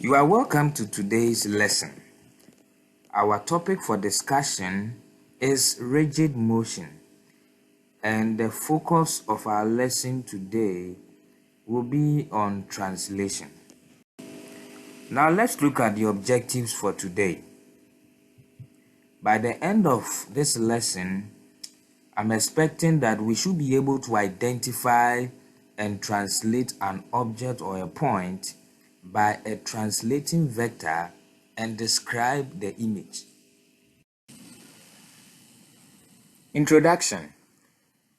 You are welcome to today's lesson. Our topic for discussion is rigid motion, and the focus of our lesson today will be on translation. Now let's look at the objectives for today. By the end of this lesson, I'm expecting that we should be able to identify and translate an object or a point by a translating vector and describe the image. Introduction.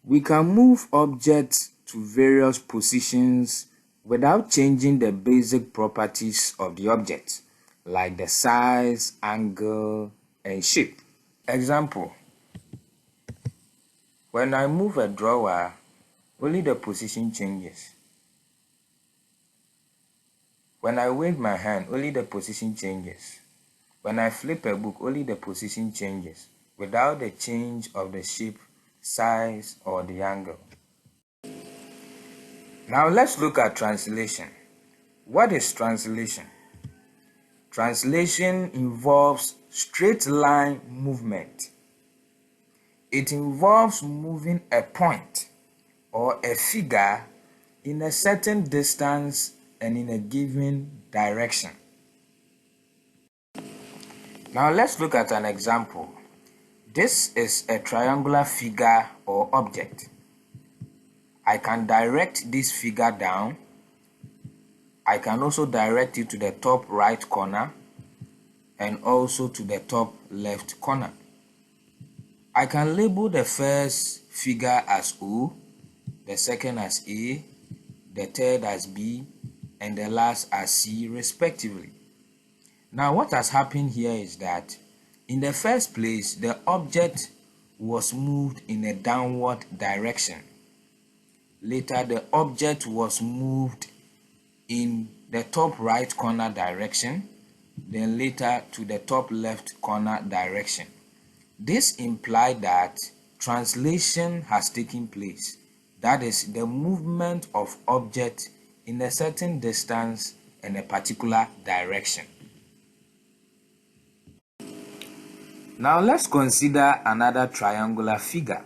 We can move objects to various positions without changing the basic properties of the object, like the size, angle, and shape. Example. When I move a drawer, only the position changes. When I wave my hand, only the position changes. When I flip a book, only the position changes, without the change of the shape, size, or the angle. Now let's look at translation. What is translation? Translation involves straight line movement. It involves moving a point or a figure in a certain distance and in a given direction. Now let's look at an example. This is a triangular figure or object. I can direct this figure down. I can also direct it to the top right corner and also to the top left corner. I can label the first figure as O, the second as A, the third as B, and the last as C respectively. Now what has happened here is that in the first place, the object was moved in a downward direction. Later, the object was moved in the top right corner direction, then later to the top left corner direction. This implied that translation has taken place. That is, the movement of object in a certain distance and a particular direction. Now let's consider another triangular figure.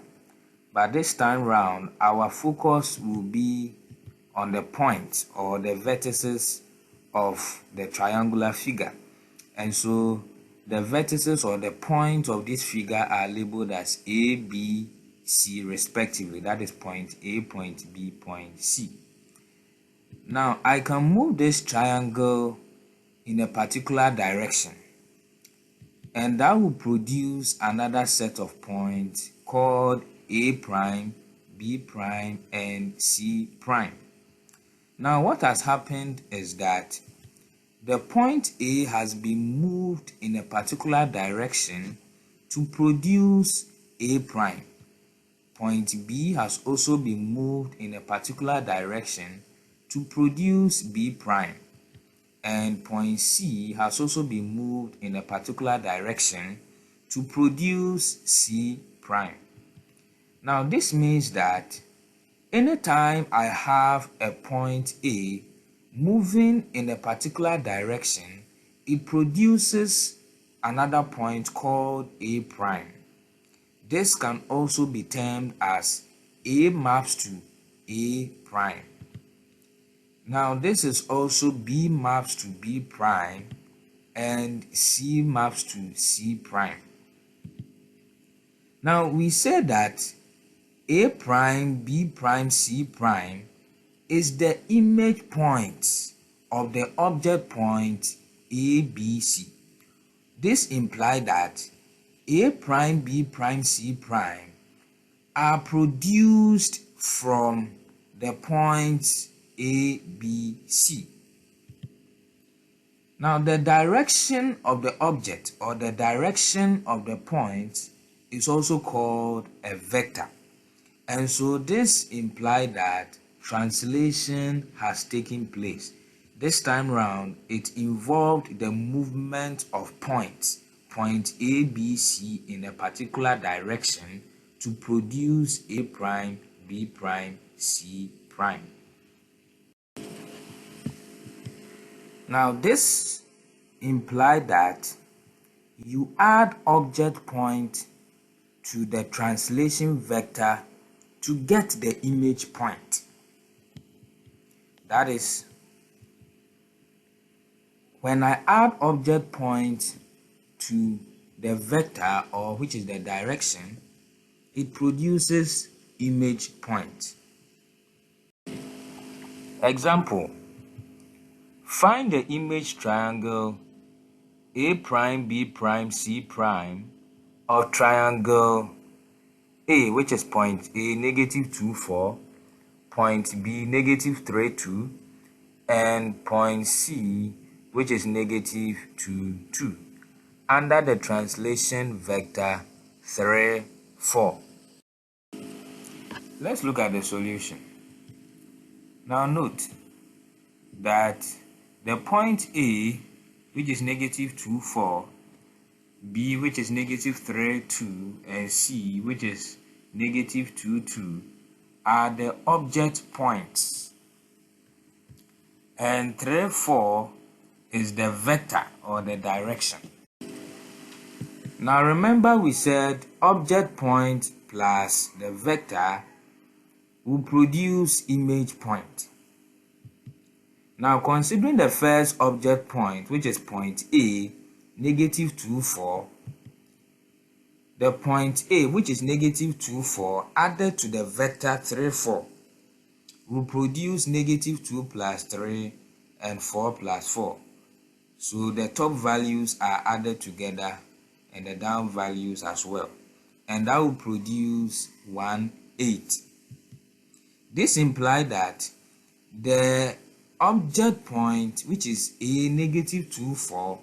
But this time round, our focus will be on the points or the vertices of the triangular figure. And so the vertices or the points of this figure are labeled as A, B, C respectively. That is point A, point B, point C. Now I can move this triangle in a particular direction, and that will produce another set of points called A prime, B prime, and C prime. Now what has happened is that the point A has been moved in a particular direction to produce A prime. Point B has also been moved in a particular direction to produce B prime. And point C has also been moved in a particular direction to produce C prime. Now this means that anytime I have a point A moving in a particular direction, it produces another point called A prime. This can also be termed as A maps to A prime. Now this is also B maps to B prime and C maps to C prime. Now we say that A prime, B prime, C prime is the image point of the object point A, B, C. This implies that A prime, B prime, C prime are produced from the points A, B, C. Now the direction of the object or the direction of the point is also called a vector. And so this implies that translation has taken place. This time round, it involved the movement of points, point A, B, C in a particular direction to produce A prime, B prime, C prime. Now this implies that you add object point to the translation vector to get the image point. That is, when I add object point to the vector, or which is the direction, it produces image point. Example: find the image triangle A prime B prime C prime of triangle A, which is point A negative 2, 4, point B negative 3, 2, and point C, which is negative 2, 2, under the translation vector 3, 4. Let's look at the solution. Now note that the point A, which is negative 2, 4, B, which is negative 3, 2, and C, which is negative 2, 2, are the object points, and 3, 4 is the vector or the direction. Now remember, we said object point plus the vector will produce image point. Now considering the first object point, which is point A, negative 2, 4, the point A, which is negative 2, 4, added to the vector 3, 4, will produce negative 2 plus 3 and 4 plus 4. So the top values are added together and the down values as well, and that will produce 1, 8. This implies that the object point, which is A, negative 2, 4,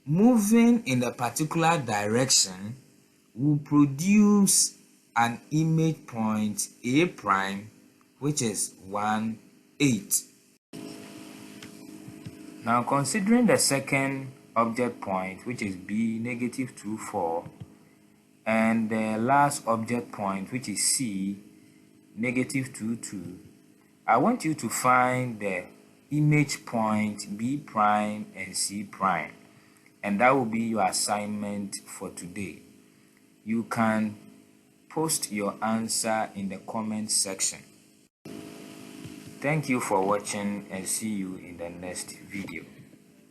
moving in a particular direction, will produce an image point A prime, which is 1, 8. Now considering the second object point, which is B, negative 2, 4, and the last object point, which is C, negative 2, 2, I want you to find the image point B prime and C prime, and that will be your assignment for today. You can post your answer in the comment section. Thank you for watching, and see you in the next video.